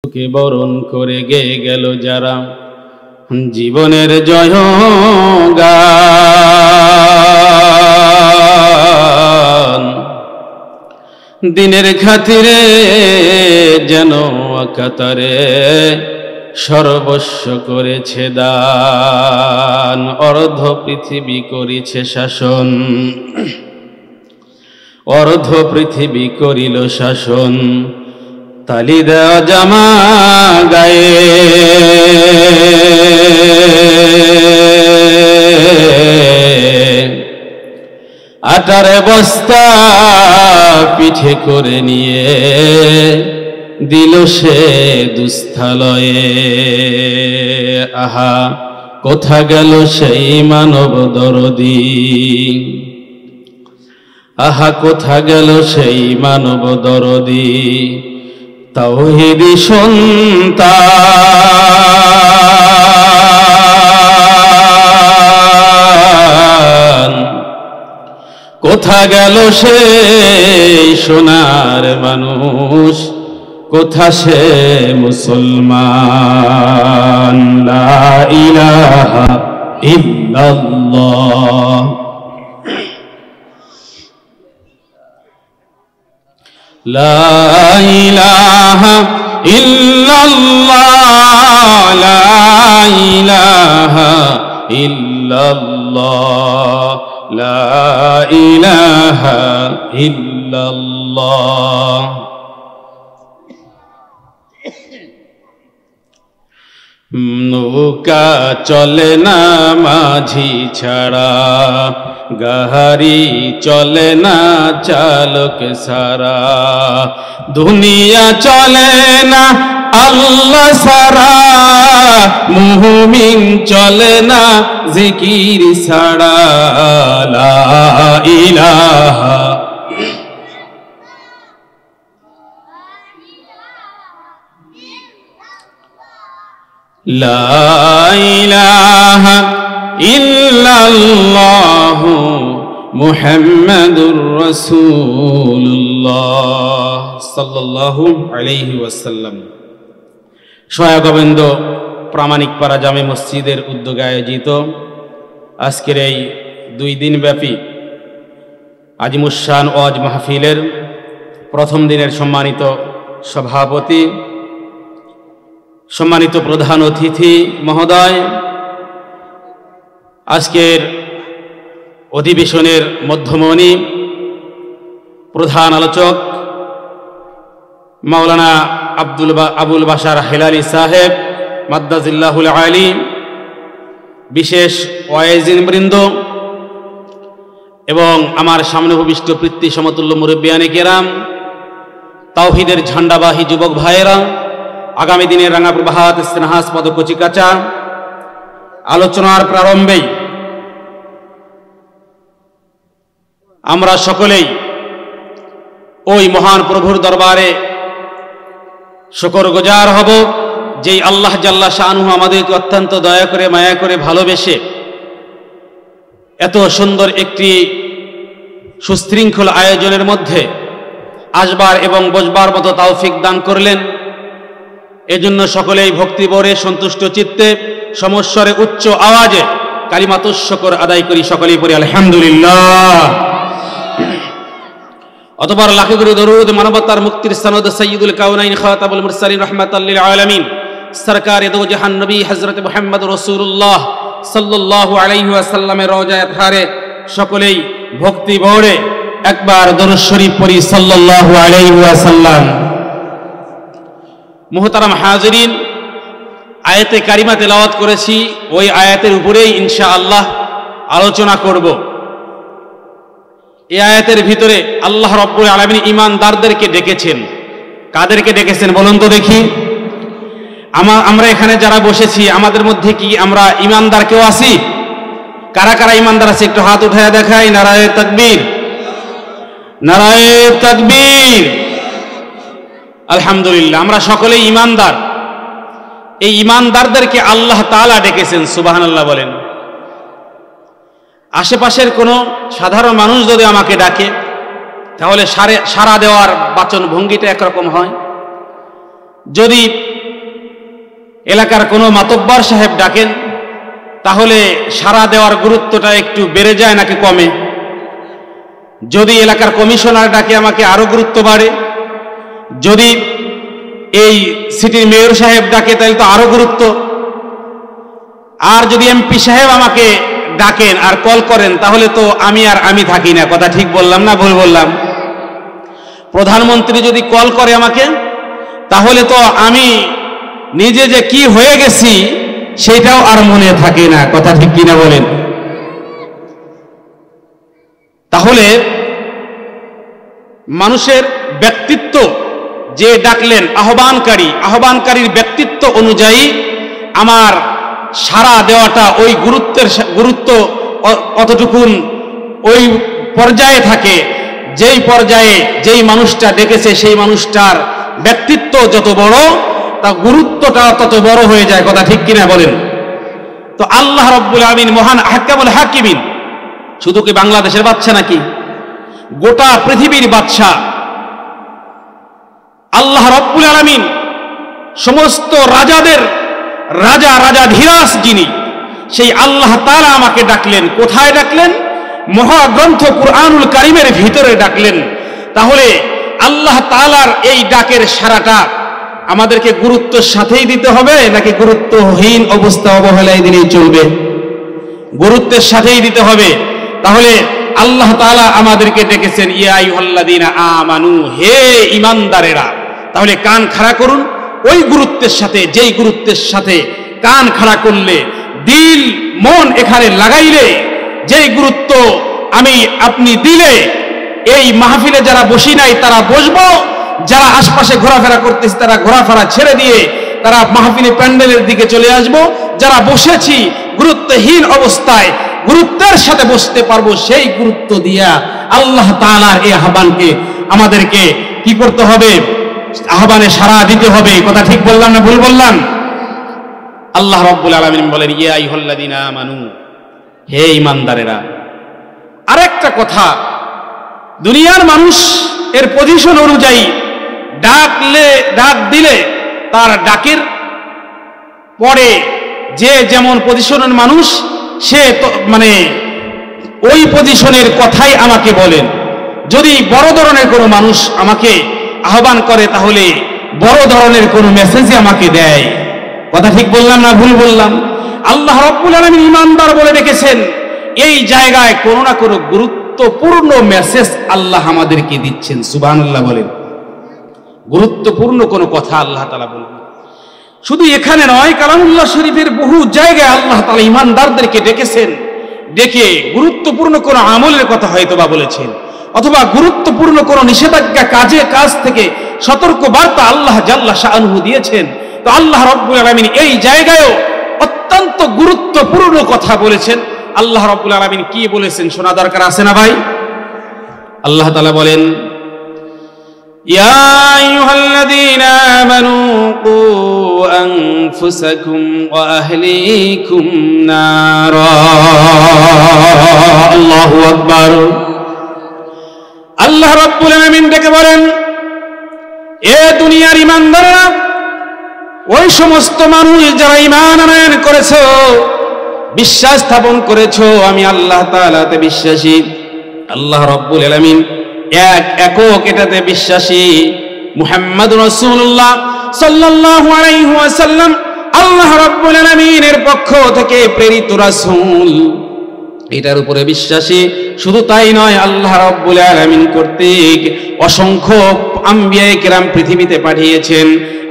কে বরণ করে গেয়ে গেল যারা জীবনের জয়গান, দিনের খাতিরে যেন কাতারে সর্বস্ব করেছে দান, অর্ধ পৃথিবী করেছে শাসন, অর্ধ পৃথিবী করিল শাসন। তালি দেওয়া জামা গায়ে আটার বস্তা পিঠে করে নিয়ে দিল সে দুস্থলয়ে। আহা কোথা গেল সেই মানব দরদি, আহা কোথা গেল সেই মানব দরদি। তাওহীদি সন্তান কোথা গেল সেই সোনার মানুষ, কোথা সে মুসলমান। লা ইলাহা ইল্লাল্লাহ, লা ইলাহা ইল্লাল্লাহ, লা ইলাহা ইল্লাল্লাহ, লা ইলাহা ইল্লাল্লাহ। নৌকা চলে না মাঝি ছাড়া, গাহারি চলে না চালক সারা, দুনিয়া চলে না আল্লাহ সারা, মুমিন চলে না জিকির ছাড়া। লা ইলাহা লা ইলাহা ইল্লাল্লাহ মুহাম্মাদুর রাসূলুল্লাহ সাল্লাল্লাহু আলাইহি ওয়াসাল্লাম। সহায় গোবিন্দ প্রামাণিক পাড়া জামে মসজিদের উদ্যোগে আয়োজিত আজকের এই 2 দিন ব্যাপী আজিমুশান ওয়াজ মাহফিলের প্রথম দিনের সম্মানিত সভাপতি, সম্মানিত প্রধান অতিথি মহোদয়, আজকের অধিবেশনের মধ্যমণি প্রধান আলোচক মাওলানা আবুল বাশার হেলালি সাহেব মাদ্দাজিল্লাহুল আলী, বিশেষ ওয়াইজিন বৃন্দ এবং আমার সামনে উপবিষ্ট পিতৃ সমতুল্য মুরব্বিয়ানে কেরাম, তাওহীদের ঝান্ডাবাহী যুবক ভাইয়েরা, আগামী দিনের রাঙা প্রভাত স্নেহাস্পদ কচিকাচা। আলোচনার প্রারম্ভেই আমরা সকলেই ওই মহান প্রভুর দরবারে শুকরগুজার হব, যেই আল্লাহ জাল্লা শানুহু আমাদেরকে অত্যন্ত দয়া করে মায়া করে ভালোবেসে এত সুন্দর একটি সুশৃঙ্খল আয়োজনের মধ্যে আসবার এবং বসবার মতো তৌফিক দান করলেন। এজন্য সকলেই ভক্তি ভরে সন্তুষ্ট চিত্তে সমস্বরে উচ্চ আওয়াজে কালিমাতুশ শুকর আদায় করি, সকলেই পড়ি আলহামদুলিল্লাহ। অতঃপর লাখে করে দরুদ মানবতার মুক্তির সনদ সাইয়্যিদুল কাউনাইন খাতাবুল মুরসালিন রাহমাতাল লিল আলামিন সরকারে দো জাহান নবী হযরত মুহাম্মদ রাসূলুল্লাহ সাল্লাল্লাহু আলাইহি ওয়াসাল্লামের রওজায়ে তাহরে সকলেই ভক্তি ভরে একবার দরুদ শরীফ পড়ি সাল্লাল্লাহু আলাইহি ওয়াসাল্লাম। মুহতারাম হাজিরিন, আয়াতে কারিমা তেলাওয়াত করেছি, ওই আয়াতের উপরেই ইনশাআল্লাহ আলোচনা করব। এই আয়াতের ভিতরে আল্লাহ রাব্বুল আলামিন ঈমানদারদেরকে ডেকেছেন। কাদেরকে ডেকেছেন বলুন তো দেখি? আমরা এখানে যারা বসেছি আমাদের মধ্যে কি আমরা ঈমানদার কেউ আছি? কারা কারা ঈমানদার আছে একটু হাত উঠায় দেখাই। নারায়ে তাকবীর, নারায়ে তাকবীর। আলহামদুলিল্লাহ, আমরা সকলেই ঈমানদার। এই ঈমানদারদেরকে আল্লাহ তাআলা ডেকেছেন, সুবহানাল্লাহ বলেন। আশেপাশের কোনো সাধারণ মানুষ যদি আমাকে ডাকে তাহলে সাড়া দেওয়ার বাচন ভঙ্গিটা একরকম হয়। যদি এলাকার কোনো মাতব্বর সাহেব ডাকেন, তাহলে সাড়া দেওয়ার গুরুত্বটা একটু বেড়ে যায় নাকি কমে? যদি এলাকার কমিশনার ডাকে আমাকে আরো গুরুত্ব বাড়ে, যদি এই সিটির মেয়র সাহেব ডাকে তাহলে তো আরো গুরুত্ব, আর যদি এমপি সাহেব আমাকে ডাকেন আর কল করেন তাহলে তো আমি থাকি না। কথা ঠিক বললাম না ভুল বললাম? প্রধানমন্ত্রী যদি কল করে আমাকে তাহলে তো আমি নিজে যে কি হয়ে গেছি সেটাও আর মনে থাকে না। কথা ঠিক কিনা বলেন? তাহলে মানুষের ব্যক্তিত্ব, যে ডাকলেন আহ্বানকারীর ব্যক্তিত্ব অনুযায়ী আমার সাড়া দেওয়াটা ওই গুরুত্ব অতটুকুন ওই পর্যায়ে থাকে, যেই পর্যায়ে যেই মানুষটা ডেকেছে সেই মানুষটার ব্যক্তিত্ব যত বড় তা গুরুত্বটা তত বড় হয়ে যায়। কথা ঠিক কিনা বলেন? তো আল্লাহ রাব্বুল আলামিন মহান আহকামুল হাকিমিন শুধু কি বাংলাদেশের বাদশা নাকি? গোটা পৃথিবীর বাদশা আল্লাহ রাব্বুল আলামিন, সমস্ত রাজাদের রাজাধীরাজ যিনি, সেই আল্লাহ তাআলা আমাকে ডাকলেন। কোথায় ডাকলেন? মহাগ্রন্থ কুরআনুল কারীমের ভিতরে ডাকলেন। তাহলে আল্লাহ তাআলার এই ডাকের সাড়াটা আমাদেরকে গুরুত্বের সাথেই দিতে হবে নাকি গুরুত্বহীন অবস্থা অবহেলায় দিলেই চলবে? গুরুত্বের সাথেই দিতে হবে। তাহলে আল্লাহ তাআলা আমাদেরকে ডেকেছেন ইয়া আইয়ুহাল্লাযীনা আমানু, হে ঈমানদারেরা। তাহলে কান খাড়া করুন ওই গুরুত্বের সাথে, যেই গুরুত্বের সাথে কান খাড়া করলে, দিল মন এখানে লাগাইলে, যেই গুরুত্ব আমি আপনি দিলে এই মাহফিলে যারা বসি নাই তারা বসবো, যারা আশপাশে ঘোরাফেরা করতেছে তারা ঘোরাফেরা ছেড়ে দিয়ে তারা মাহফিলে প্যান্ডেলের দিকে চলে আসবো, যারা বসেছি গুরুত্বহীন অবস্থায় গুরুত্বের সাথে বসতে পারবো, সেই গুরুত্ব দিয়া আল্লাহ তাআলার এই আহ্বানকে আমাদেরকে কি করতে হবে? আহ্বানে সাড়া দিতে হবে। কথা ঠিক বললাম না ভুল বললাম? আল্লাহ রাব্বুল আলামিন বলেন ইয়া আইয়ুহাল্লাযীনা আমানু, হে ঈমানদারেরা। আরেকটা কথা, দুনিয়ার মানুষ এর পজিশন অনুযায়ী ডাক দিলে তার ডাকের পরে যে যেমন পজিশনের মানুষ সে মানে ওই পজিশনের কথাই আমাকে বলেন। যদি বড় ধরনের কোনো মানুষ আমাকে আহ্বান করে তাহলে বড় ধরনের কোনো মেসেজই আমাকে দেয়। কথা ঠিক বললাম না ভুল বললাম? আল্লাহ রাব্বুল আলামিন ঈমানদার বলে রেখেছেন, এই জায়গায় কোনো না কোনো গুরুত্বপূর্ণ মেসেজ আল্লাহ আমাদেরকে দিচ্ছেন। সুবহানাল্লাহ বলেন। গুরুত্বপূর্ণ কোনো কথা আল্লাহ তাআলা বলেন। শুধু এখানে নয়, কালামুল্লাহ শরীফের বহু জায়গায় আল্লাহ তাআলা ঈমানদারদেরকে ডেকেছেন, ডেকে গুরুত্বপূর্ণ কোনো আমলের কথা হয়তোবা বলেছেন, অথবা গুরুত্বপূর্ণ কোনো নিষেধাজ্ঞা কাজ থেকে সতর্ক বার্তা আল্লাহ জাল্লা শাআনুহু দিয়েছেন। তো আল্লাহ রাব্বুল আলামিন এই জায়গায়ও অত্যন্ত গুরুত্বপূর্ণ কথা বলেছেন। আল্লাহ রাব্বুল আলামিন কি বলেছেন শোনা দরকার আছে না ভাই? আল্লাহ তাআলা বলেন ইয়া আইয়ুহাল্লাযীনা আমানু কু আনফুসাকুম ওয়া আহলিকুম নারা। আল্লাহু আকবার। আল্লাহ রাব্বুল আলামিন ডেকে বলেন, এ দুনিয়ার ঈমানদাররা, ওই সমস্ত মানুষ যারা ঈমান আনয়ন করেছো, বিশ্বাস স্থাপন করেছো আমি আল্লাহ তাআলাতে বিশ্বাসী, আল্লাহ রাব্বুল আলামিন একক এটাতে বিশ্বাসী, মুহাম্মদুর রাসূলুল্লাহ সাল্লাল্লাহু আলাইহি ওয়াসাল্লাম আল্লাহ রাব্বুল আলামিনের পক্ষ থেকে প্রেরিত রাসূল, এটার উপরে বিশ্বাসী। শুধু তাই নয়, আল্লাহ রাব্বুল আলামিন কর্তৃক অসংখ্য আম্বিয়া কিরাম পৃথিবীতে পাঠিয়েছেন।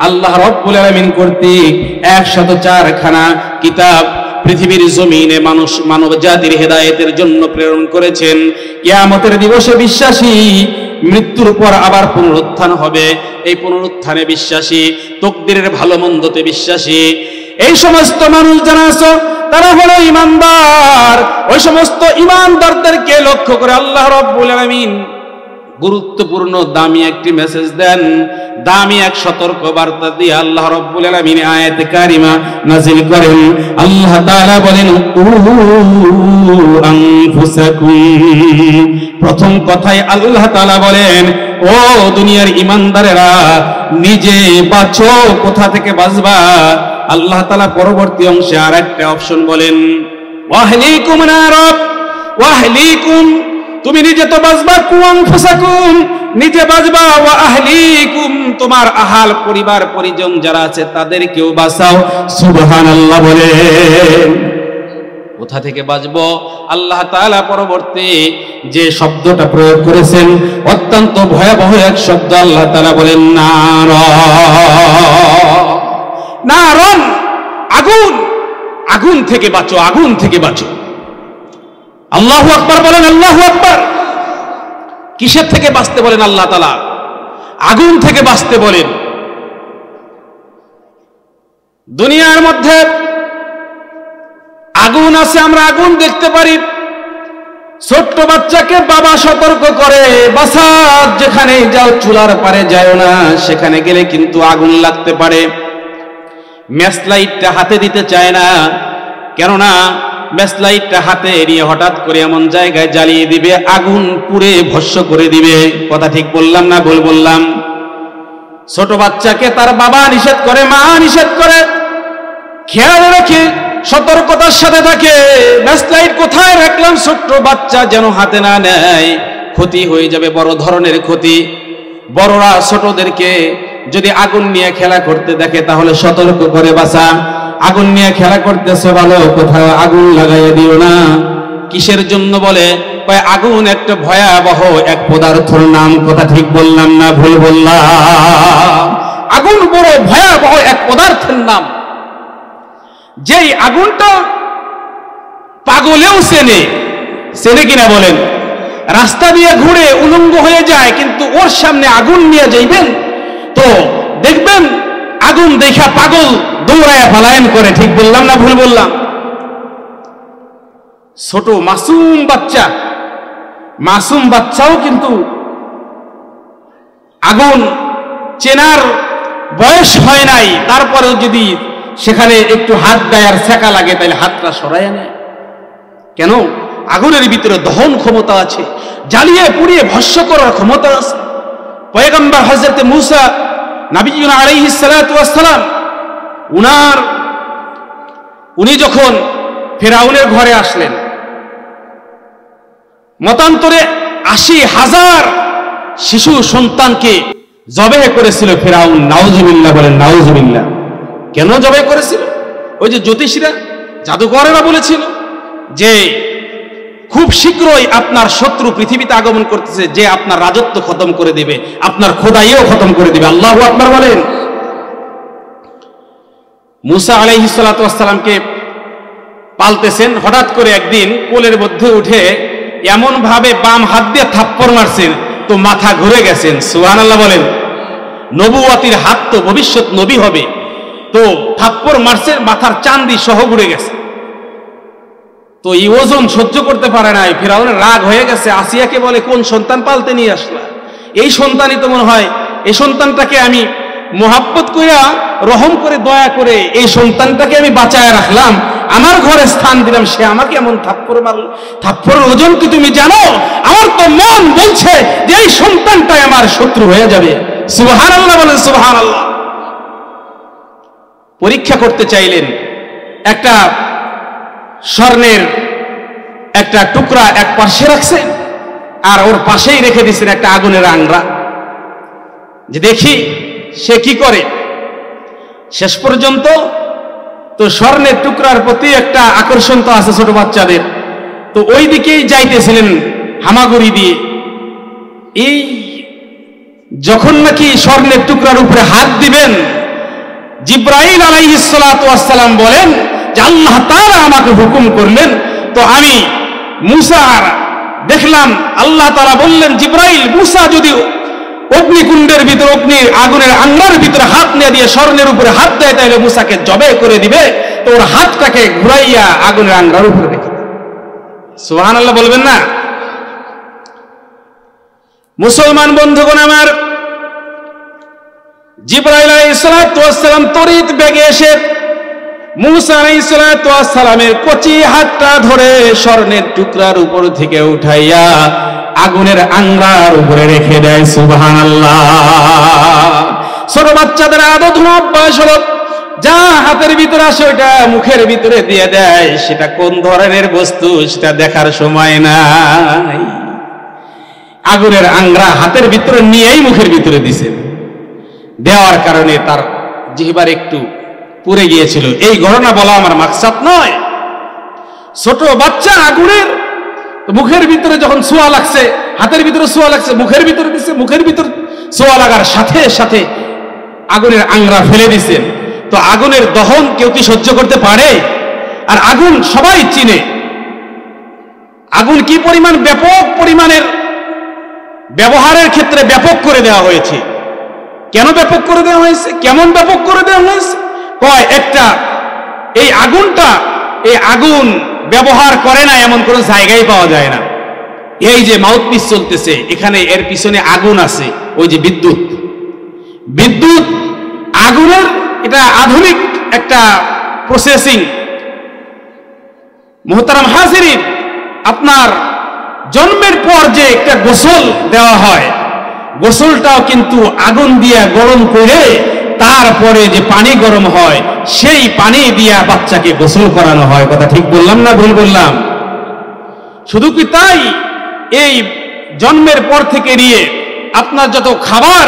আল্লাহ রাব্বুল আলামিন কর্তৃক 104 খানা কিতাব পৃথিবীর জমিনে মানব জাতির হেদায়েতের জন্য প্রেরণ করেছেন। কিয়ামতের দিবসে বিশ্বাসী, মৃত্যুর পর আবার পুনরুত্থান হবে, এই পুনরুত্থানে বিশ্বাসী, তাকদীরের ভালো মন্দতে বিশ্বাসী। এই সমস্ত মানুষ যারা আছে তারা হলো ঈমানদার। ওই সমস্ত ঈমানদারদেরকে লক্ষ্য করে আল্লাহ রাব্বুল আলামিন গুরুত্বপূর্ণ দামি একটি মেসেজ দেন, দামি এক সতর্ক বার্তা দিয়ে আল্লাহ রাব্বুল আলামিন আয়াতে কারিমা নাযিল করেন। আল্লাহ তাআলা বলেন আনফুসাকুম। প্রথম কথাই আল্লাহ তাআলা বলেন, ও দুনিয়ার ঈমানদারেরা, নিজে বাঁচো। কোথা থেকে বাঁচবা? আল্লাহ তাআলা পরবর্তী অংশে আর একটা অপশন বলেন, ওয়াহলিকুম নারাব ওয়াহলিকুম, তুমি নিজে তো বাঁচবা, কুআনফুসাকুম, নিজে বাঁচবা, ওয়া আহলিকুম, তোমার আহাল পরিবার পরিজন যারা আছে তাদেরকেও বাঁচাও। সুবহানাল্লাহ বলেন। কোথা থেকে বাঁচবো? আল্লাহ তাআলা পরবর্তী যে শব্দটা প্রয়োগ করেছেন অত্যন্ত ভয়াবহ এক শব্দ। আল্লাহ তাআলা বলেন নারন, আগুন, আগুন থেকে বাঁচো, আগুন থেকে বাঁচো। আল্লাহু আকবার বলেন, আল্লাহু আকবার। কিসের থেকে বাঁচতে বলেন আল্লাহ তাআলা? আগুন থেকে বাঁচতে বলেন। দুনিয়ার মধ্যে আগুন আছে, আমরা আগুন দেখতে পারি। ছোট্ট বাচ্চাকে বাবা সতর্ক করে, বাছা যেখানে যাও চুলার পারে যাও না, সেখানে গেলে কিন্তু আগুন লাগতে পারে। ম্যাচ লাইটটা হাতে দিতে চায় না, কেননা ম্যাচ লাইটটা হাতে নিয়ে হঠাৎ করে এমন জায়গায় জ্বালিয়ে দিবে, আগুন পুড়ে ভস্ম করে দিবে। কথা ঠিক বললাম না ভুল বললাম? ছোট বাচ্চাকে তার বাবা নিষেধ করে, মা নিষেধ করে, খেয়াল রাখে, সতর্কতার সাথে থাকে, ম্যাচ লাইট কোথায় রাখলাম, ছোট্ট বাচ্চা যেন হাতে না নেয়, ক্ষতি হয়ে যাবে, বড় ধরনের ক্ষতি। বড়রা ছোটদেরকে যদি আগুন নিয়ে খেলা করতে দেখে তাহলে সতর্ক করে, বাঁচা, আগুন নিয়ে খেলা করতেছে ভালো, কোথাও আগুন লাগাইয়া দিও না। কিসের জন্য বলে? আগুন একটা ভয়াবহ এক পদার্থের নাম। কথা ঠিক বললাম না ভুল বললাম? আগুন বড় ভয়াবহ এক পদার্থের নাম, যেই আগুনটা পাগলেও চেনে। চেনে কিনা বলেন? রাস্তা দিয়ে ঘুরে উলঙ্গ হয়ে যায়, কিন্তু ওর সামনে আগুন নিয়ে যাইবেন তো দেখবেন আগুন দেখা পাগল দৌড়ায় পলায়ন করে। ঠিক বললাম না ভুল বললাম? ছোট মাসুম বাচ্চা, মাসুম বাচ্চাও কিন্তু আগুন চেনার বয়স হয় নাই, তারপরেও যদি সেখানে একটু হাত দেয় আর সেকা লাগে তাহলে হাতটা সরায় নেয়। কেন? আগুনের ভিতরে দহন ক্ষমতা আছে, জ্বালিয়ে পুড়িয়ে ভস্ম করার ক্ষমতা আছে। পয়গম্বর হযরত মূসা নবীনা আলাইহিস সালাতু ওয়াস সালাম, উনি যখন ফেরাউনের ঘরে আসলেন, মতান্তরে ৮০,০০০ শিশু সন্তানকে জবেহ করেছিল ফেরাউন। নাউজুবিল্লাহ বলেন, নাউজুবিল্লাহ। কেন জবাই করেছিল? ওই যে জ্যোতিষীরা, জাদুকরেরা বলেছিল যে খুব শীঘ্রই আপনার শত্রু পৃথিবীতে আগমন করতেছে, যে আপনার রাজত্ব খতম করে দিবে, আপনার খোদাইও খতম করে দিবে। আল্লাহু আকবার বলেন। মূসা আলাইহিস সালাতু ওয়াস সালামকে পালতেছেন, হঠাৎ করে একদিন কোলের মধ্যে উঠে এমন ভাবে বাম হাত দিয়ে থাপ্পড় মারছেন তো মাথা ঘুরে গেছেন। সুবহানাল্লাহ বলেন। নবুয়তির হাত তো, ভবিষ্যৎ নবী হবে, তো থাপ্পড় মারছেন, মাথার চান্দি সহ ঘুরে গেছে। তো এই ওজন সহ্য করতে পারে নাই, ফিরাউনের রাগ হয়ে গেছে। আসিয়াকে বলে, কোন সন্তান পালতে নিয়ে আসলা? এই সন্তানই তো মনে হয়, এই সন্তানটাকে আমি মোহাব্বত কইরা রহম করে দয়া করে এই সন্তানটাকে আমি বাঁচায় রাখলাম, আমার ঘরে স্থান দিলাম, সে আমাকে এমন থাপ্পড় মারল। থাপ্পড়ের ওজন কি তুমি জানো? আমার তো মন বলছে যে এই সন্তানটাই আমার শত্রু হয়ে যাবে। সুবহানাল্লাহ বলেন, সুবহানাল্লাহ। পরীক্ষা করতে চাইলেন, একটা স্বর্ণের একটা টুকরা এক পাশে রাখছেন, আর ওর পাশেই রেখে দিয়েছেন একটা আগুনের আংরা, যে দেখি সে কি করে। শেষ পর্যন্ত তো স্বর্ণের টুকরার প্রতি একটা আকর্ষণ তো আছে ছোট বাচ্চাদের, তো ওই দিকেই যাইতেছিলেন হামাগুড়ি দিয়ে। এই যখন নাকি স্বর্ণের টুকরার উপরে হাত দিবেন, জিব্রাইল আলাইহিস সালাতু ওয়াস সালাম বলেন যে আল্লাহ তাআলা আমাকে হুকুম করলেন, তো আমি মূসার দেখলাম আল্লাহ তাআলা বললেন, জিব্রাইল, মূসা যদি অগ্নিকুণ্ডের ভিতরে, অগ্নির আগুনের আংরার ভিতরে হাত নিয়ে দিয়ে স্বর্ণের উপরে হাত দেয় তাহলে মূসাকে জবে করে দিবে, তো ওর হাতটাকে ঘুরাইয়া আগুনের আংরার উপরে রেখে। সুবহানাল্লাহ বলবেন না? মুসলমান বন্ধুগণ আমার, জিব্রাইল আলাইহিস সালাতু ওয়াস সালাম তড়িৎ বেগে এসে মূসা আলাইহিস সালাতু ওয়াস সালামের কচি হাতটা ধরে স্বর্ণের টুকরার উপর থেকে উঠাইয়া আগুনের আংরার উপরে রেখে দেয়। সুবহানাল্লাহ। ছোট বাচ্চাদের আদত অভ্যাস হলো যা হাতের ভিতরে আসে ওটা মুখের ভিতরে দিয়ে দেয়, সেটা কোন ধরনের বস্তু সেটা দেখার সময় নাই। আগুনের আংরা হাতের ভিতরে নিয়েই মুখের ভিতরে দিছেন, দেওয়ার কারণে তার জিহ্বার একটু পুড়ে গিয়েছিল। এই ঘটনা বলা আমার মাকসাদ নয়। ছোট বাচ্চা আগুনের মুখের ভিতরে যখন ছোঁয়া লাগছে, হাতের ভিতরে ছোঁয়া লাগছে, মুখের ভিতরে দিচ্ছে, মুখের ভিতরে ছোঁয়া লাগার সাথে সাথে আগুনের আংরা ফেলে দিচ্ছেন। তো আগুনের দহন কেউ কি সহ্য করতে পারে? আর আগুন সবাই চিনে, আগুন কি পরিমাণ ব্যাপক পরিমাণের ব্যবহারের ক্ষেত্রে ব্যাপক করে দেওয়া হয়েছে। কেন ব্যাপক করে দেওয়া হয়েছে? কেমন ব্যাপক করে দেওয়া হয়েছে? কয় একটা এই আগুনটা, এই আগুন ব্যবহার করে না এমন কোনো জায়গায় পাওয়া যায় না। এই যে মাউথপিস চলতেছে, এখানে এর পিছনে আগুন আছে, ওই যে বিদ্যুৎ, বিদ্যুৎ আগুনের এটা আধুনিক একটা প্রসেসিং। মুহতারাম হাজিরিন, আপনার জন্মের পর যে একটা গোসল দেওয়া হয়, গোসলটাও কিন্তু আগুন দিয়ে গরম করে তারপরে যে পানি গরম হয় সেই পানি দিয়ে বাচ্চাকে গোসল করানো হয়। কথা ঠিক বললাম না ভুল বললাম? শুধু কি তাই, এই জন্মের পর থেকে নিয়ে আপনার যত খাবার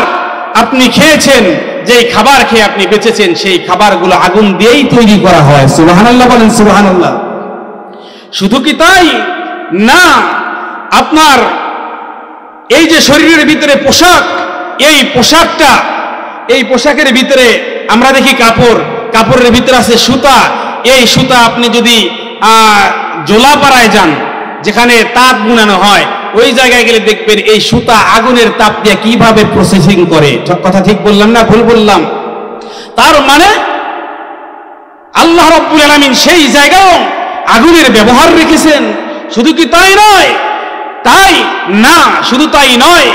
আপনি খেয়েছেন, যেই খাবার খেয়ে আপনি বেঁচেছেন, সেই খাবারগুলো আগুন দিয়েই তৈরি করা হয়। সুবহানাল্লাহ বলেন, সুবহানাল্লাহ। শুধু কি তাই না, আপনার এই যে শরীরের ভিতরে পোশাক, এই পোশাকটা, এই পোশাকের ভিতরে আমরা দেখি কাপড়, কাপড়ের ভিতরে আছে সুতা। এই সুতা আপনি যদি জোলাপাড়ায় যান, যেখানে তাপ বুনানো হয়, ওই জায়গায় গেলে দেখবেন এই সুতা আগুনের তাপ দিয়ে কিভাবে প্রসেসিং করে। কথা ঠিক বললাম না ভুল বললাম? তার মানে আল্লাহ রাব্বুল আলামিন সেই জায়গাও আগুনের ব্যবহার রেখেছেন। শুধু কি তাই নয়, তাই না, শুধু তাই নয়,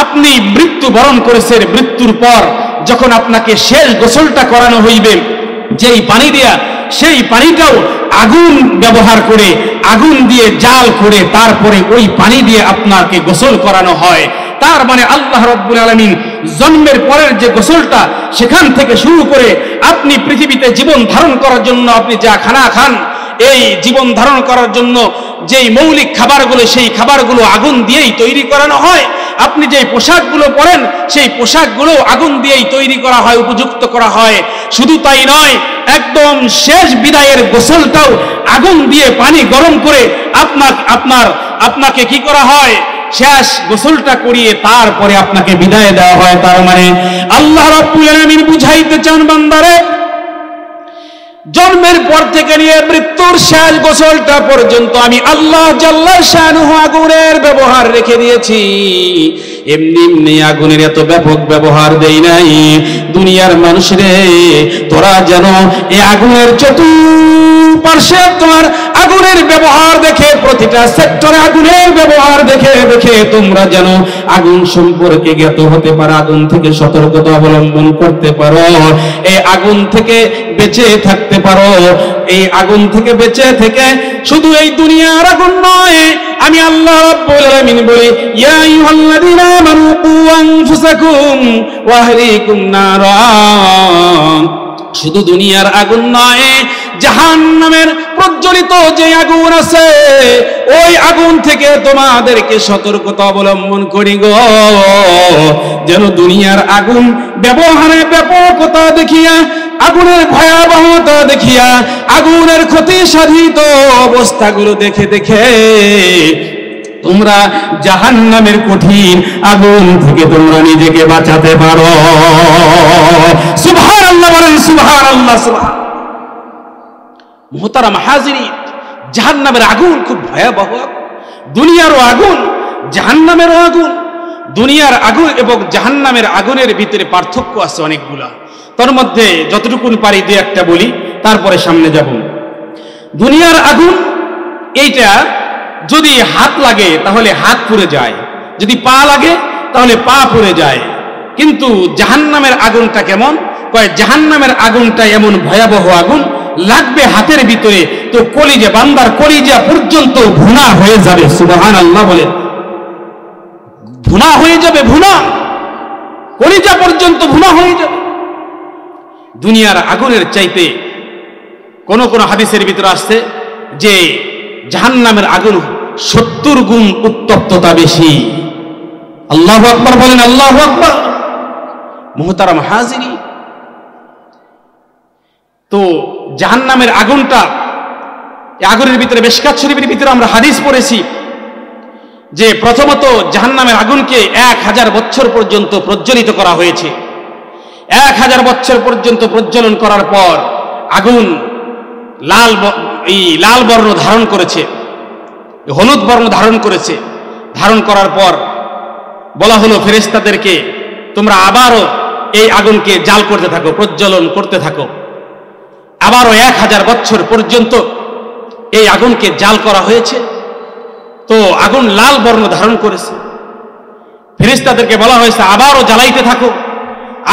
আপনি মৃত্যু বরণ করেছেন, মৃত্যুর পর যখন আপনাকে শেষ গোসলটা করানো হইবে, যেই পানি দিয়া, সেই পানিটাও আগুন ব্যবহার করে, আগুন দিয়ে জাল করে তারপরে ওই পানি দিয়ে আপনাকে গোসল করানো হয়। তার মানে আল্লাহ রাব্বুল আলামিন জন্মের পরের যে গোসলটা, সেখান থেকে শুরু করে আপনি পৃথিবীতে জীবন ধারণ করার জন্য আপনি যা খানা খান, এই জীবন ধারণ করার জন্য যেই মৌলিক খাবারগুলো, সেই খাবারগুলো আগুন দিয়েই তৈরি করানো হয়। আপনি যেই পোশাকগুলো পরেন, সেই পোশাকগুলো আগুন দিয়েই তৈরি করা হয়, উপযুক্ত করা হয়। শুধু তাই নয়, একদম শেষ বিদায়ের গোসলটাও আগুন দিয়ে পানি গরম করে আপনাকে কি করা হয়, শেষ গোসলটা করিয়ে তারপরে আপনাকে বিদায় দেওয়া হয়। তার মানে আল্লাহ রাব্বুল আলামিন বুঝাইতে চান, বান্দারে, জন্মের পর থেকে নিয়ে মৃত্যুর শেষ গোসলটা পর্যন্ত আমি আল্লাহ জাল্লা শানুহু আগুনের ব্যবহার রেখে দিয়েছি। এমনি এমনি আগুনের এত ব্যাপক ব্যবহার দেই নাই। দুনিয়ার মানুষরে, তোরা যেন এই আগুনের চতুর্পার্শ্বে তোমার আগুনের ব্যবহার দেখে, প্রতিটা সেক্টরে আগুনের ব্যবহার দেখে দেখে তোমরা যেন আগুন সম্পর্কে জ্ঞাত হতে পারো, আগুন থেকে সতর্কতা অবলম্বন করতে পারো, এই আগুন থেকে বেঁচে থাকতে পারো। এই আগুন থেকে বেঁচে থেকে শুধু এই দুনিয়ার আগুন নয়, আমি আল্লাহ রাব্বুল আলামিন বলি, ইয়া আইয়ুহাল্লাযীনা আমানু কু আনফুসাকুম ওয়া আহলিকুম নারা। শুধু দুনিয়ার আগুন নয়, জাহান্নামের প্রজ্বলিত যে আগুন আছে, ওই আগুন থেকে তোমাদেরকে সতর্কতা অবলম্বন করি গো। যেন দুনিয়ার আগুন ব্যবহারে ব্যাপকতা দেখিয়া, আগুনের ভয়াবহতা দেখিয়া, আগুনের ক্ষতি সাধিত অবস্থাগুলো দেখে দেখে তোমরা জাহান্নামের কঠিন আগুন থেকে তোমরা নিজেকে বাঁচাতে পারো। সুবহানাল্লাহ বলেন, সুবহানাল্লাহ। মুহতারাম হাজিরিন, জাহান্নামের আগুন খুব ভয়াবহ। দুনিয়ারও আগুন, জাহান্নামেরও আগুন। দুনিয়ার আগুন এবং জাহান্নামের আগুনের ভিতরে পার্থক্য আছে অনেকগুলা। তার মধ্যে যতটুকু পারি দুই একটা বলি, তারপরে সামনে যাব। দুনিয়ার আগুন, এইটা যদি হাত লাগে তাহলে হাত পুড়ে যায়, যদি পা লাগে তাহলে পা পুড়ে যায়। কিন্তু জাহান্নামের আগুনটা কেমন? কয় জাহান্নামের আগুনটা এমন ভয়াবহ আগুন, লাগবে হাতের ভিতরে তো কলিজা, বান্দার কলিজা পর্যন্ত ভুনা হয়ে যাবে। সুবহানাল্লাহ বলে, ভুনা হয়ে যাবে, ভুনা, কলিজা পর্যন্ত ভুনা হয়ে যাবে। দুনিয়ার আগুনের চাইতে কোন কোন হাদিসের ভিতরে আসছে যে জাহান্নামের আগুন 70 গুণ উত্তপ্ততা বেশি। আল্লাহু আকবার বলেন, আল্লাহু আকবার। মুহতারাম হাজিরি, তো জাহান্নামের আগুনটা, আগুনের ভিতরে মিশকাত শরীফের ভিতরে আমরা হাদিস পড়েছি যে প্রথমত জাহান্নামের আগুনকে 1000 বছর পর্যন্ত প্রজ্বলিত করা হয়েছে। 1000 বছর পর্যন্ত প্রজ্বলন করার পর আগুন লাল বর্ণ ধারণ করেছে, হলুদ বর্ণ ধারণ করেছে। ধারণ করার পর বলা হলো ফেরেশতাদেরকে, তোমরা আবারও এই আগুনকে জাল করতে থাকো, প্রজ্বলন করতে থাকো। আবারও 1000 বছর পর্যন্ত এই আগুনকে জাল করা হয়েছে। তো আগুন লাল বর্ণ ধারণ করেছে। ফেরেশতাদেরকে বলা হয়েছে আবারও জ্বালাইতে থাকো।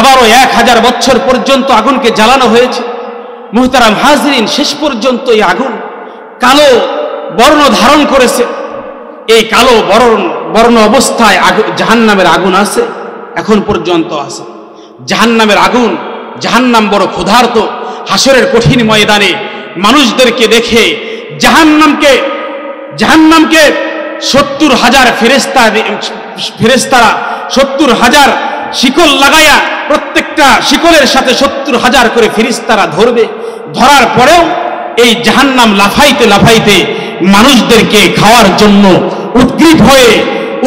আবারও 1000 বছর পর্যন্ত আগুনকে জ্বালানো হয়েছে। মুহতারাম হাজরিন, শেষ পর্যন্ত এই আগুন কালো বর্ণ ধারণ করেছে। এই কালো বর্ণ অবস্থায় জাহান্নামের আগুন আছে, এখন পর্যন্ত আছে। জাহান্নামের আগুন, জাহান্নাম বড় ক্ষুধার্ত। হাসরের কঠিন ময়দানে মানুষদেরকে দেখে জাহান্নামকে 70,000 ফেরেশতারা 70,000 শিকল লাগায়া, প্রত্যেকটা শিকলের সাথে 70,000 করে ফেরেশতারা ধরবে। ধরার পরেও এই জাহান্নাম লাফাইতে লাফাইতে মানুষদেরকে খাওয়ার জন্য উদ্গ্রীব হয়ে,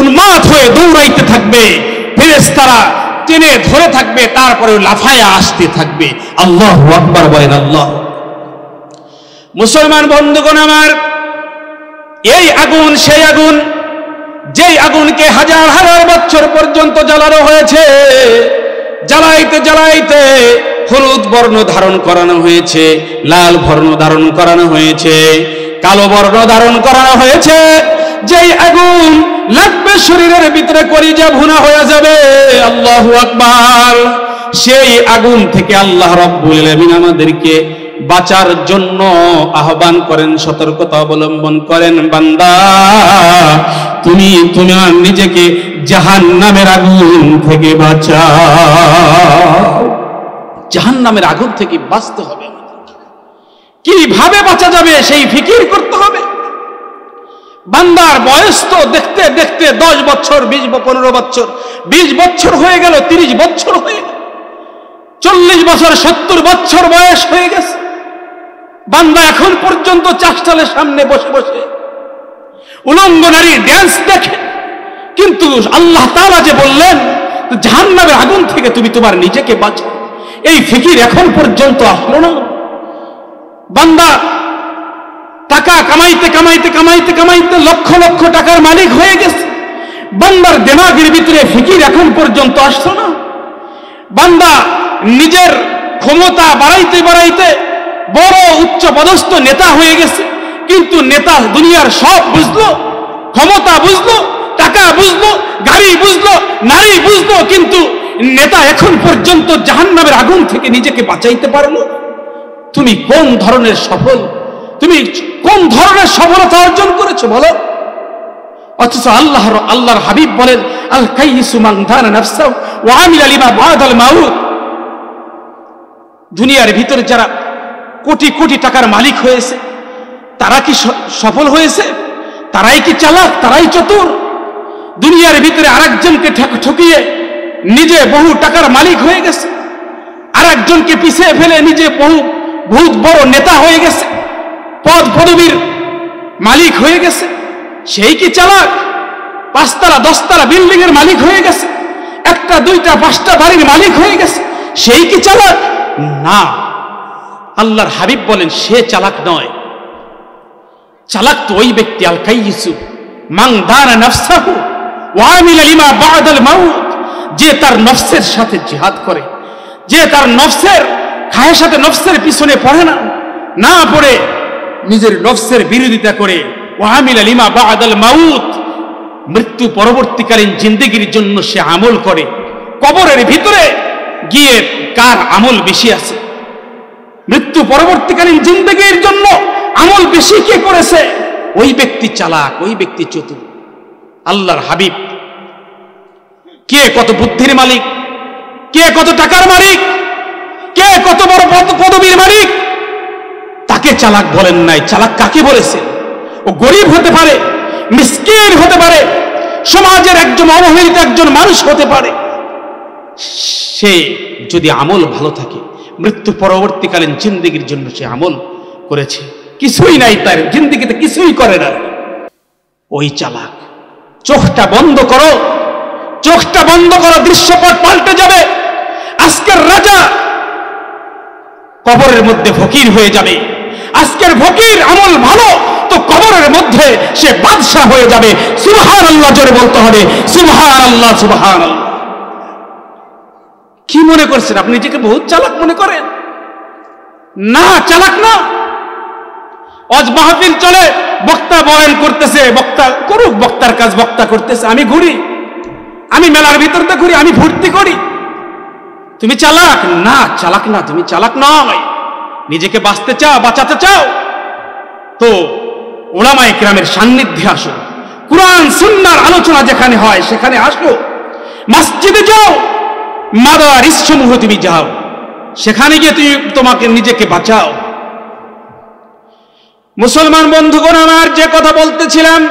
উন্মাদ হয়ে দৌড়াইতে থাকবে। ফেরেশতারা টেনে ধরে থাকবে, তারপরেও লাফায়া আসতে থাকবে। আল্লাহু আকবার বলেন, আল্লাহ। মুসলমান বন্ধুগণ আমার, এই আগুন সেই আগুন যেই আগুনকে 1000 বছর পর্যন্ত জ্বালানো হয়েছে। জ্বালাইতে জ্বালাইতে হলুদ বর্ণ ধারণ করানো হয়েছে, লাল বর্ণ ধারণ করানো হয়েছে, কালো বর্ণ ধারণ করানো হয়েছে। যেই আগুন লাগবে শরীরের ভিতরে, কলিজা ভুনা হয়ে যাবে। আল্লাহু আকবার। সেই আগুন থেকে আল্লাহ রাব্বুল আলামিন আমাদেরকে বাঁচার জন্য আহ্বান করেন, সতর্কতা অবলম্বন করেন। বান্দা, তুমি তোমার নিজেকে জাহান্নামের আগুন থেকে বাঁচাও। জাহান্নামের আগুন থেকে বাঁচতে হবে। কিভাবে বাঁচা যাবে সেই ফিকির করতে হবে। বান্দার বয়স তো দেখতে দেখতে 10 বছর, 20, 15 বছর, 20 বছর হয়ে গেল, 30 বছর হয়ে গেল, 40 বছর, 70 বছর বয়স হয়ে গেছে। বান্দা এখন পর্যন্ত চাষটালের সামনে বসে বসে উলঙ্গ নারীর ড্যান্স দেখে। কিন্তু আল্লাহ তাআলা যে বললেন জাহান্নামের আগুন থেকে তুমি তোমার নিজেকে বাঁচাও, এই ফিকির এখন পর্যন্ত আসলো না। বান্দা টাকা কামাইতে কামাইতে কামাইতে কামাইতে লক্ষ লক্ষ টাকার মালিক হয়ে গেছে। বান্দার দিমাগের ভিতরে ফিকির এখন পর্যন্ত আসলো না। বান্দা নিজের ক্ষমতা বাড়াইতে বাড়াইতে বড় উচ্চ পদস্থ নেতা হয়ে গেছে। কিন্তু নেতা দুনিয়ার সব বুঝলো, ক্ষমতা বুঝলো, টাকা বুঝলো, গাড়ি বুঝলো, নারী বুঝলো, কিন্তু নেতা এখন পর্যন্ত জাহান্নামের আগুন থেকে নিজেকে বাঁচাইতে পারলো। তুমি কোন ধরনের সফল, তুমি কোন ধরনের সফলতা অর্জন করেছো বলো? অথচ আল্লাহর হাবিব বলেন, আল কাইয়িসু মান দানা নাফসাহু ওয়া আমিলা লিমা বাদাল মাউত। দুনিয়ার ভিতরে যারা কোটি কোটি টাকার মালিক হয়েছে, তারা কি সফল হয়েছে? তারাই কি চালাক? তারাই চতুর? দুনিয়ার ভিতরে আরেকজনকে ঠকিয়ে নিজে বহু টাকার মালিক হয়ে গেছে, আরেকজনকে পিছিয়ে ফেলে নিজে বহুত বড় নেতা হয়ে গেছে, পদ পদবীর মালিক হয়ে গেছে। সেই কি চালাক? 5 তলা 10 তলা বিল্ডিং এর মালিক হয়ে গেছে, 1টা 2টা 5টা বাড়ির মালিক হয়ে গেছে। সেই কি চালাক? না। আল্লাহর হাবিব বলেন সে চালাক নয়। চালাক তো ওই ব্যক্তি, আল কাইয়িসু মান দানা নাফসাহু ওয়া আমিলা লিমা বাদাল মাউত, যে তার নফসের সাথে জিহাদ করে, যে তার নফসের খায়ের সাথে নফসের পিছনে পড়ে না, না পড়ে নিজের নফসের বিরোধিতা করে। ওয়া আমিলা লিমা বাদাল মাউত, মৃত্যু পরবর্তীকালীন জিন্দেগির জন্য সে আমল করে। কবরের ভিতরে গিয়ে কার আমল বেশি আছে? মৃত্যু পরবর্তীকালীন জিন্দেগির জন্য আমল বেশি কে করেছে? ওই ব্যক্তি চালাক, ওই ব্যক্তি চতুর। আল্লাহর হাবিব কে কত বুদ্ধির মালিক, কে কত টাকার মালিক, কে কত বড় পদবীর মালিক তাকে চালাক বলেন নাই। চালাক কাকে বলেছেন? ও গরিব হতে পারে, মিসকিন হতে পারে, সমাজের একজন অবহেলিত একজন মানুষ হতে পারে। সে যদি আমল ভালো থাকে, মৃত্যু পরবর্তীকালীন জিন্দেগির জন্য সে আমল করেছে, কিছুই নাই তার জিন্দেগিতে, কিছুই করে না, ওই চালাক। চোখটা বন্ধ করো, চোখটা বন্ধ করো, দৃশ্যপট পাল্টে যাবে। আজকের রাজা কবরের মধ্যে ফকির হয়ে যাবে। আজকের ফকির আমল ভালো তো কবরের মধ্যে সে বাদশা হয়ে যাবে। সুবহানাল্লাহ জোরে বলতে হবে, সুবহানাল্লাহ, সুবহানাল্লাহ। কি মনে করছেন আপনি নিজেকে বহুত চালাক মনে করেন? না, চালাক না। আজ মাহফিল চলে, বক্তা বয়ান করতেছে, বক্তা করুক, বক্তার কাজ বক্তা করতেছে, আমি ঘুরি, আমি মেলার ভিতরতে ঘুরি, আমি ভর্তি করি। তুমি চালাক না? চালাক না, তুমি চালাক নয়। নিজেকে বাঁচতে চাও, বাঁচাতে চাও তো উলামায়ে কিরামের সান্নিধ্যে আসো, কুরআন সুন্নাহর আলোচনা যেখানে হয় সেখানে আসো, মসজিদে যাও, মাদারিস সমূহ তুমি যাও, সেখানে গিয়ে তুমি তোমাকে নিজেকে বাঁচাও। মুসলমান বন্ধুগণ আমার, যে কথা বলতেছিলাম,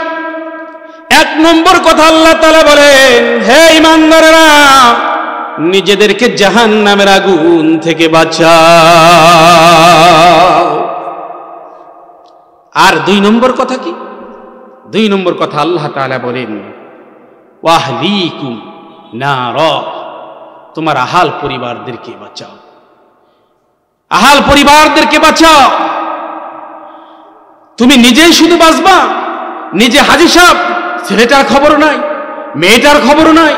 1 নম্বর কথা আল্লাহ তাআলা বলেন, হে ঈমানদারেরা, নিজেদেরকে জাহান্নামের আগুন থেকে বাঁচাও। আর 2 নম্বর কথা কি? 2 নম্বর কথা আল্লাহ তাআলা বলেন, ওয়াহলিকুম নারা, তোমার আহাল পরিবারদেরকে বাঁচাও, আহাল পরিবারদেরকে বাঁচাও। তুমি নিজেই শুধু বাঁচবা, নিজে হাজী সাহেব, ছেলেটার খবর নাই, মেয়েটার খবর নাই,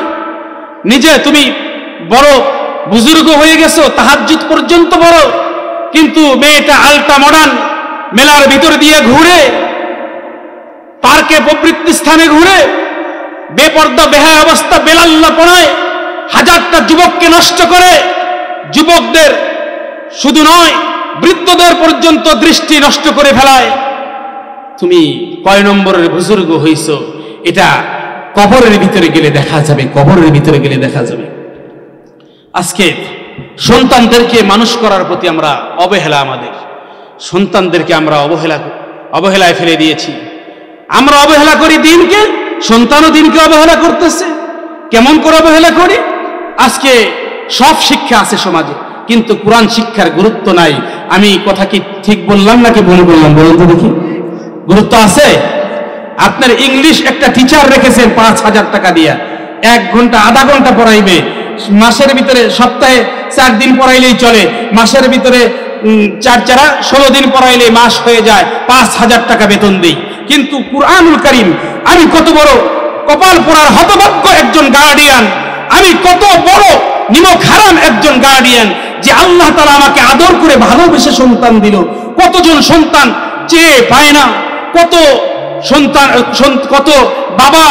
নিজে তুমি বড় বুজুর্গ হয়ে গেছো, তাহাজ্জুদ পর্যন্ত বড়, কিন্তু মেয়েটা আলটা মডার্ন, মেলার ভিতর দিয়ে ঘুরে, পার্কে প্রবৃত্তি স্থানে ঘুরে, বেপর্দা বেহায়া অবস্থা, বেলাল্লা পড়ায়, হাজারটা যুবককে নষ্ট করে, যুবকদের শুধু নয় বৃদ্ধদের পর্যন্ত দৃষ্টি নষ্ট করে ফেলায়। তুমি কয় নম্বরের বুজুর্গ হইছো এটা কবরের ভিতরে গেলে দেখা যাবে, কবরের ভিতরে গেলে দেখা যাবে। আজকে সন্তানদেরকে মানুষ করার প্রতি আমরা অবহেলা, আমাদের সন্তানদেরকে আমরা অবহেলায় ফেলে দিয়েছি। আমরা অবহেলা করি দিনকে, সন্তানও দিনকে অবহেলা করতেছে। কেমন করে অবহেলা করি? আজকে সব শিক্ষা আছে সমাজে, কিন্তু কোরআন শিক্ষার গুরুত্ব নাই। আমি কথা কি ঠিক বললাম নাকি ভুল বললাম? বলুন তো দেখি। গুরুত্ব আছে? আপনার ইংলিশ একটা টিচার রেখেছেন 5,000 টাকা দিয়া, 1 ঘন্টা আধা ঘন্টা পড়াইবে, মাসের ভিতরে সপ্তাহে 4 দিন পড়াইলেই চলে, মাসের ভিতরে 16 দিন পড়াইলে মাস হয়ে যায়, 5,000 টাকা বেতন দেই। কিন্তু কুরআনুল কারীম, আমি কত বড় কপাল পোড়ার হতভাগ্য একজন গার্ডিয়ান, আমি কত বড় নিমক হারাম একজন গার্ডিয়ান যে আল্লাহ তাআলা আমাকে আদর করে ভালোবেসে সন্তান দিল। কতজন সন্তান চেয়ে পায় না, কত সন্তান, কত বাবা,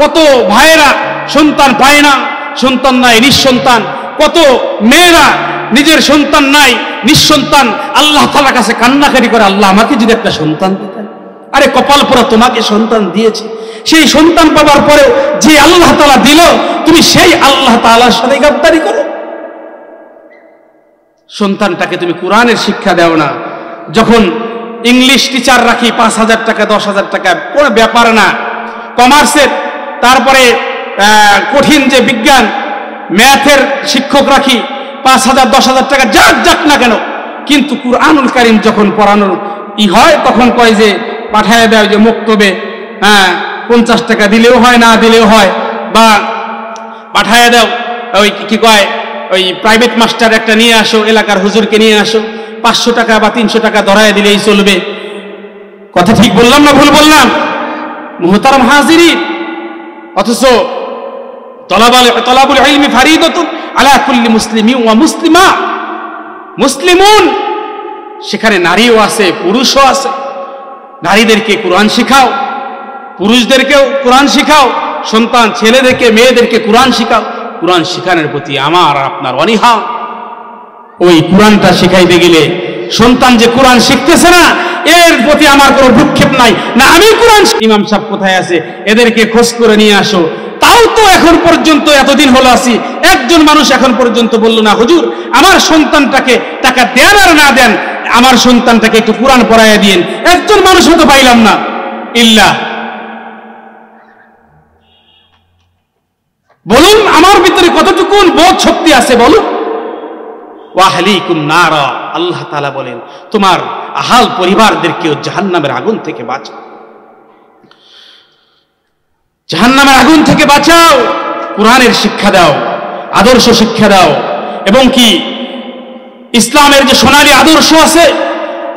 কত ভাইয়েরা সন্তান পায় না, সন্তান নাই, নিঃসন্তান। কত মেয়েরা নিজের সন্তান নাই, নিঃসন্তান, আল্লাহ তাআলার কাছে কান্নাকারি করে, আল্লাহ আমাকে যদি একটা সন্তান দিতেন। আরে কপাল পোড়া, তোমাকে সন্তান দিয়েছে, সেই সন্তান পাবার পরেও যে আল্লাহ তাআলা দিল, তুমি সেই আল্লাহ তাআলার সাথে গাদ্দারি করো। সন্তানটাকে তুমি কোরআনের শিক্ষা দাও না। যখন ইংলিশ টিচার রাখি 5,000 টাকা 10,000 টাকা, কোনো ব্যাপার না। কমার্সের, তারপরে কঠিন যে বিজ্ঞান ম্যাথের শিক্ষক রাখি 5,000 10,000 টাকা, যাক না কেন, কিন্তু কুরআনুল কারীম যখন পড়ানোর হয় তখন কয় যে পাঠায় দেয় যে মক্তবে, 50 টাকা দিলেও হয়, না দিলেও হয়, বা পাঠায় দাও ওই কি কয় ওই প্রাইভেট মাস্টার একটা নিয়ে আসো, এলাকার হুজুরকে নিয়ে আসো, 500 টাকা বা 300 টাকা ধরায় দিলেই চলবে। কথা ঠিক বললাম না ভুল বললাম? মুহতারাম হাজিরিন, অথচ তলাবুল ইলমি ফারিদাতুন আলা কুল্লি মুসলিমিন ওয়া মুসলিমা, মুসলিমুন, সেখানে নারীও আছে, পুরুষও আছে। নারীদেরকে কোরআন শিখাও, পুরুষদেরকেও কোরআন শিখাও, সন্তান ছেলেদেরকে মেয়েদেরকে কোরআন শিখাও। কোরআন শিখানোর প্রতি আমার আপনার অনীহা। ওই কোরআনটা শিখাইতে গেলে সন্তান যে কোরআন শিখতেছে না, এর প্রতি আমার কোনো ভ্রুক্ষেপ নাই, না আমি কোরআন। ইমাম সাহেব কোথায় আছে, এদেরকে খোঁজ করে নিয়ে আসো। তাও তাও তো এখন পর্যন্ত এতদিন হলো আসি, একজন মানুষ এখন পর্যন্ত বলল না হুজুর আমার সন্তানটাকে টাকা দেন আর না দেন, আমার সন্তানটাকে একটু কোরআন পড়াইয়া দিয়েন, একজন মানুষ হয়তো পাইলাম না। ইল্লা বলুন আমার ভিতরে কতটুকু বোধ শক্তি আছে বলুন। ওয়াহলিকুম নারা, আল্লাহ তাআলা বলেন তোমার আহাল পরিবারদেরকেও জাহান্নামের আগুন থেকে বাঁচাও, জাহান্নামের আগুন থেকে বাঁচাও। কোরআনের শিক্ষা দাও, আদর্শ শিক্ষা দাও, এবং কি ইসলামের যে সোনালী আদর্শ আছে,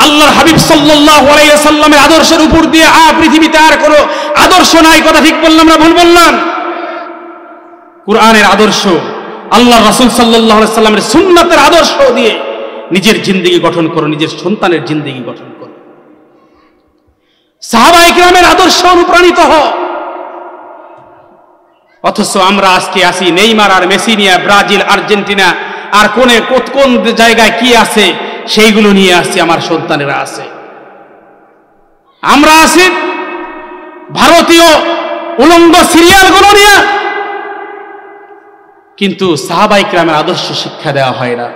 আল্লাহর হাবিব সাল্লাল্লাহু আলাইহি ওয়াসাল্লামের আদর্শের উপর দিয়ে পৃথিবীতে আর কোনো আদর্শ নাই। কথা ঠিক বললাম না ভুল বললাম? কোরআনের আদর্শ, আল্লাহ রাসূল সাল্লাল্লাহু আলাইহি ওয়াসাল্লামের সুন্নাতের আদর্শ দিয়ে নিজের জিন্দেগি গঠন করো, নিজের সন্তানের জিন্দেগি গঠন করো। সাহাবায়ে কিরামের আদর্শ অনুপ্রাণিত হও। অথচ আমরা আজকে আসি নেইমার আর মেসি নিয়ে, ব্রাজিল আর্জেন্টিনা আর কোন জায়গায় কি আছে সেইগুলো নিয়ে আসছে, আমার সন্তানেরা আছে। আমরা আছি ভারতীয় উলঙ্গ সিরিয়ালগুলো নিয়ে, কিন্তু সাহাবায়ে কিরামের আদর্শ শিক্ষা দেওয়া হয় না।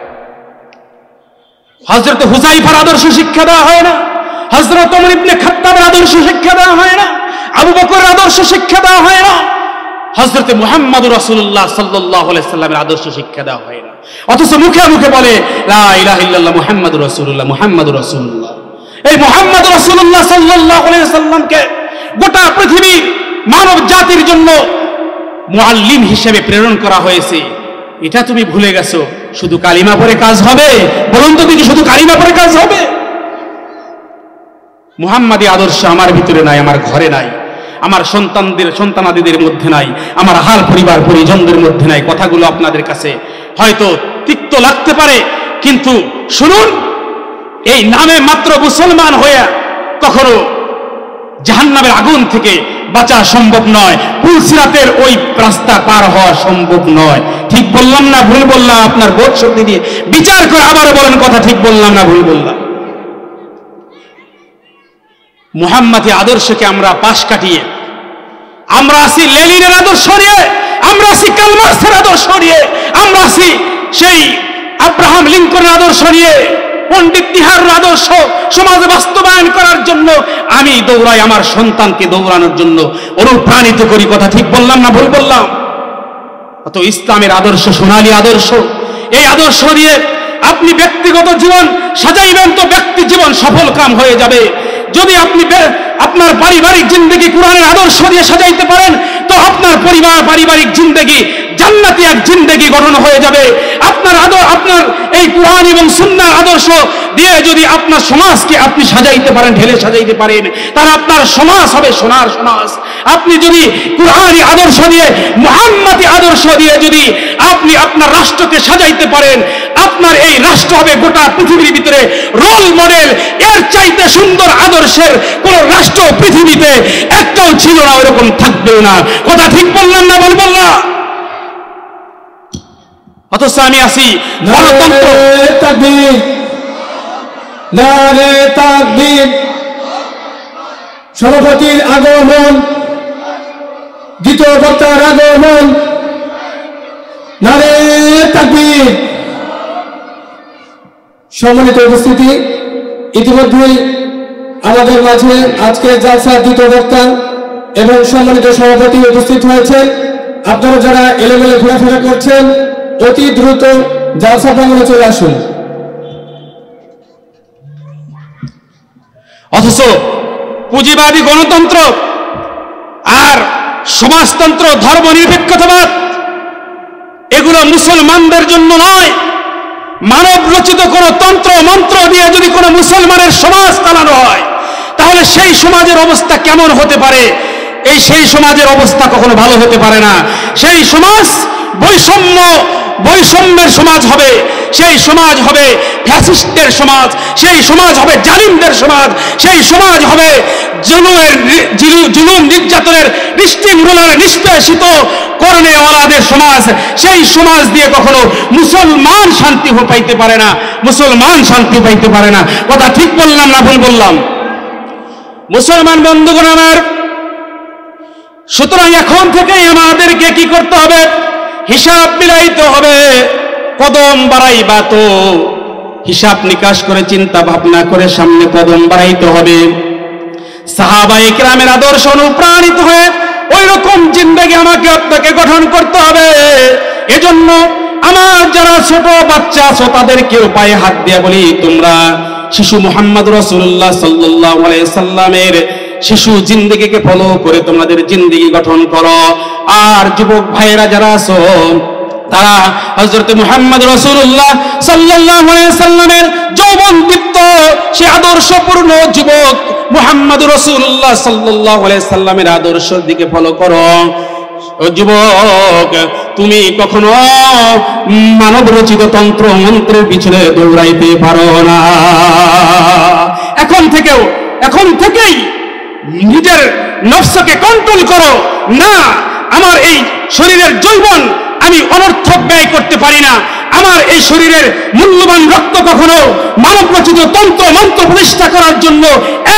হযরত হুযায়ফার আদর্শ শিক্ষা দেওয়া হয় না, হযরত ওমর ইবনে খাত্তাবের আদর্শ শিক্ষা দেওয়া হয় না, আবু বকরের আদর্শ শিক্ষা দেওয়া হয় না, হযরত মুহাম্মদুর রাসূলুল্লাহ সাল্লাল্লাহু আলাইহি সাল্লামের আদর্শ শিক্ষা দেওয়া হয় না। অথচ মুখে মুখে বলে লা ইলাহা ইল্লাল্লাহ মুহাম্মাদুর রাসূলুল্লাহ, মুহাম্মাদুর রাসূলুল্লাহ। এই মুহাম্মদুর রাসূলুল্লাহ সাল্লাল্লাহু আলাইহি সাল্লামকে গোটা পৃথিবীর মানব জাতির জন্য মুআল্লিম হিসেবে প্রেরণ করা হয়েছে, এটা তুমি ভুলে গেছো। শুধু কালিমা পড়ে কাজ হবে? বলুন তো দেখি, শুধু কালিমা পড়ে কাজ হবে? মুহাম্মাদি আদর্শ আমার ভিতরে নাই, আমার ঘরে নাই, আমার সন্তানাদিদের মধ্যে নাই, আমার হাল পরিবার পরিজনদের মধ্যে নাই। কথাগুলো আপনাদের কাছে হয়তো তিক্ত লাগতে পারে, কিন্তু শুনুন, এই নামে মাত্র মুসলমান হয়ে কখনো জাহান্নামের আগুন থেকে বাঁচা সম্ভব নয়, পুলসিরাতের ওই রাস্তা পার হওয়া সম্ভব নয়। ঠিক বললাম না ভুল বললাম? আপনার বোধ শক্তি দিয়ে বিচার করে আবার বলেন, কথা ঠিক বললাম না ভুল বললাম? মুহাম্মাদি আদর্শকে আমরা পাশ কাটিয়ে আমরা আছি লেনিনের আদর্শ নিয়ে, আমরা আছি কার্ল মার্ক্সের আদর্শ নিয়ে, আমরা আছি সেই আব্রাহাম লিঙ্কনের আদর্শ নিয়ে, পণ্ডিত তিহারের আদর্শ সমাজে বাস্তবায়ন করার জন্য আমি দৌড়াই, আমার সন্তানকে দৌড়ানোর জন্য অনুপ্রাণিত করি। কথা ঠিক বললাম না ভুল বললাম? অত ইসলামের আদর্শ সোনালী আদর্শ, এই আদর্শ দিয়ে আপনি ব্যক্তিগত জীবন সাজাইবেন তো ব্যক্তি জীবন সফল কাম হয়ে যাবে। যদি আপনি আপনার পারিবারিক জিন্দেগি কোরআনের আদর্শ দিয়ে সাজাইতে পারেন, তো আপনার পরিবার পারিবারিক জিন্দেগি জান্নাতি এক জিন্দেগি গঠন হয়ে যাবে। আপনার এই কোরআন এবং সুন্নাহর আদর্শ দিয়ে যদি আপনার সমাজকে আপনি সাজাইতে পারেন, ঢেলে সাজাইতে পারেন, তাহলে আপনার সমাজ হবে সোনার সমাজ। আপনি যদি কোরআনী আদর্শ দিয়ে, মুহাম্মাদি আদর্শ দিয়ে যদি আপনি আপনার রাষ্ট্রকে সাজাইতে পারেন, আপনার এই রাষ্ট্র হবে গোটা পৃথিবীর ভিতরে রোল মডেল। এর চাইতে সুন্দর আদর্শের কোন রাষ্ট্র পৃথিবীতে একটাও ছিল না, ওরকম থাকবেও না। কথা ঠিক বললাম না ভুল বললাম? অথচ আমি আসি গণতন্ত্র, তাকবীর, নারে তাকবীর, সভাপতির আগমন, দ্বিতীয় বক্তার আগমন, নারে তাকবীর। সম্মানিত উপস্থিতি, ইতিমধ্যেই আমাদের মাঝে আজকে জালসার দ্বিতীয় বক্তা এবং সম্মানিত সভাপতি উপস্থিত হয়েছেন। আপনারা যারা এলোমেলো ঘোরাফেরা করছেন, অতি দ্রুত জালসা প্রাঙ্গণে চলে আসুন। অথচ পুঁজিবাদী গণতন্ত্র আর সমাজতন্ত্র, ধর্মনিরপেক্ষতাবাদ, এগুলো মুসলমানদের জন্য নয়। মানব রচিত কোন তন্ত্র মন্ত্র দিয়ে যদি কোনো মুসলমানের সমাজ চালানো হয়, তাহলে সেই সমাজের অবস্থা কেমন হতে পারে? সেই সমাজের অবস্থা কখনো ভালো হতে পারে না। সেই সমাজ বৈষম্যের সমাজ হবে, সেই সমাজ হবে ফ্যাসিস্টদের সমাজ, সেই সমাজ হবে জালিমদের সমাজ, সেই সমাজ হবে জুলুম নির্যাতনের স্টিম রোলার নিষ্পেষিত করনেওয়ালাদের সমাজ। সেই সমাজ দিয়ে কখনো মুসলমান শান্তি পাইতে পারে না, মুসলমান শান্তি পাইতে পারে না। কথা ঠিক বললাম না ভুল বললাম? মুসলমান বন্ধুগণ আমার, সুতরাং এখন থেকেই আমাদেরকে কি করতে হবে? হিসাব মিলাইতে হবে। কদম বাড়াইবা তো হিসাব নিকাশ করে চিন্তা ভাবনা করে সামনে কদম বাড়াইতে হবে। সাহাবায়ে কেরামের আদর্শ অনুপ্রাণিত হয়ে ওই রকম জিন্দেগি আমাকে আপনাকে গঠন করতে হবে। এজন্য আমার যারা ছোট বাচ্চা আছো তাদেরকে পায়ে হাত দিয়ে বলি, তোমরা শিশু মুহাম্মদ রাসূলুল্লাহ সাল্লাল্লাহু আলাইহি সাল্লামের শিশু জিন্দেগিকে ফলো করে তোমাদের জিন্দেগি গঠন করো। আর যুবক ভাইয়েরা যারা আছো তারা হযরত মুহাম্মদ রাসূলুল্লাহ সাল্লাল্লাহু আলাইহি সাল্লামের যৌবন দীপ্ত সে আদর্শপূর্ণ যুবক মুহাম্মদ রাসূলুল্লাহ সাল্লাল্লাহু আলাইহি সাল্লামের আদর্শের দিকে ফলো করো। ও যুবক, তুমি কখনো মানব রচিত তন্ত্র মন্ত্রের পিছনে দৌড়াইতে পারো না। এখন থেকেই নিজের নফসকে কন্ট্রোল করো। না, আমার এই শরীরের যৌবন আমি অনর্থক ব্যয় করতে পারি না। আমার এই শরীরের মূল্যবান রক্ত কখনো মানব রচিত তন্ত্র মন্ত্র প্রতিষ্ঠা করার জন্য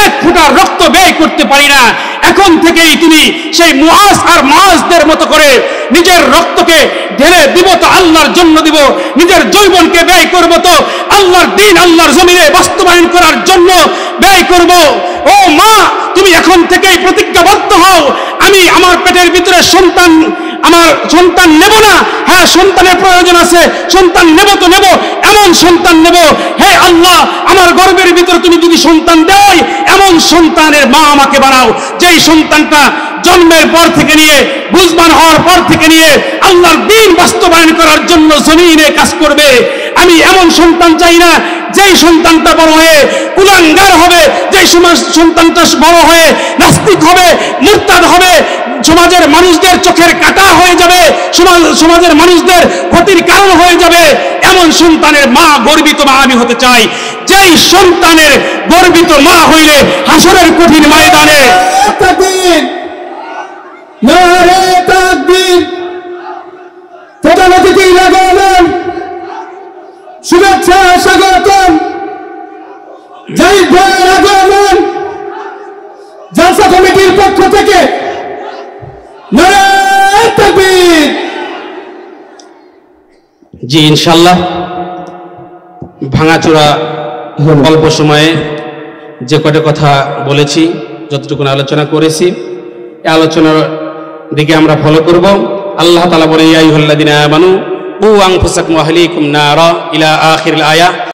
এক ফোঁটা রক্ত ব্যয় করতে পারি না। এখন থেকেই তুমি সেই মুআজ আর মুআজদের মতো করে নিজের রক্তকে ঢেলে দিব তো আল্লাহর জন্য দিব, নিজের যৌবনকে ব্যয় করব তো আল্লাহর দ্বীন আল্লাহর জমিনে বাস্তবায়ন করার জন্য ব্যয় করব। ও মা, তুমি এখন থেকেই প্রতিজ্ঞাবদ্ধ হও, আমি আমার পেটের ভিতরে আমার সন্তান নেব না। হ্যাঁ, সন্তানের প্রয়োজন আছে, সন্তান নেব তো নেব, এমন সন্তান নেব। হে আল্লাহ, আমার গর্ভের ভিতরে তুমি যদি সন্তান দেয়, এমন সন্তানের মা আমাকে বানাও, যেই সন্তানটা জন্মের পর থেকে নিয়ে বুঝবান হওয়ার পর থেকে নিয়ে আল্লাহর দ্বীন বাস্তবায়ন করার জন্য জমিনে কাজ করবে। আমি এমন সন্তান চাই না যেই সন্তানটা বড় হয়ে কুলাঙ্গার হবে, যেই সন্তানটা বড় হয়ে নাস্তিক হবে, মুরতাদ হবে, সমাজের মানুষদের চোখের কাঁটা হয়ে যাবে, সমাজের মানুষদের ক্ষতির কারণ হয়ে যাবে। এমন সন্তানের মা, গর্বিত মা আমি হতে চাই। যেই সন্তানের গর্বিত মা হইলে হাসরের কঠিন ময়দানে প্রধান অতিথি আগমন, শুভেচ্ছা স্বাগতম, জাহিদ ভাইয়ের আগমন, জালসা কমিটির পক্ষ থেকে নারায়ে তাকবীর। জি ইনশাআল্লাহ, ভাঙাচোরা অল্প সময়ে যে কটা কথা বলেছি, যতটুকু আলোচনা করেছি, এই আলোচনার দিকে আমরা ফলো করব। আল্লাহ তাআলা বলে, ইয়া আইয়ুহাল্লাযীনা আমানু কু আনফুসাকুম ওয়া আহলিকুম নারা ইলা আখিরিল আয়া।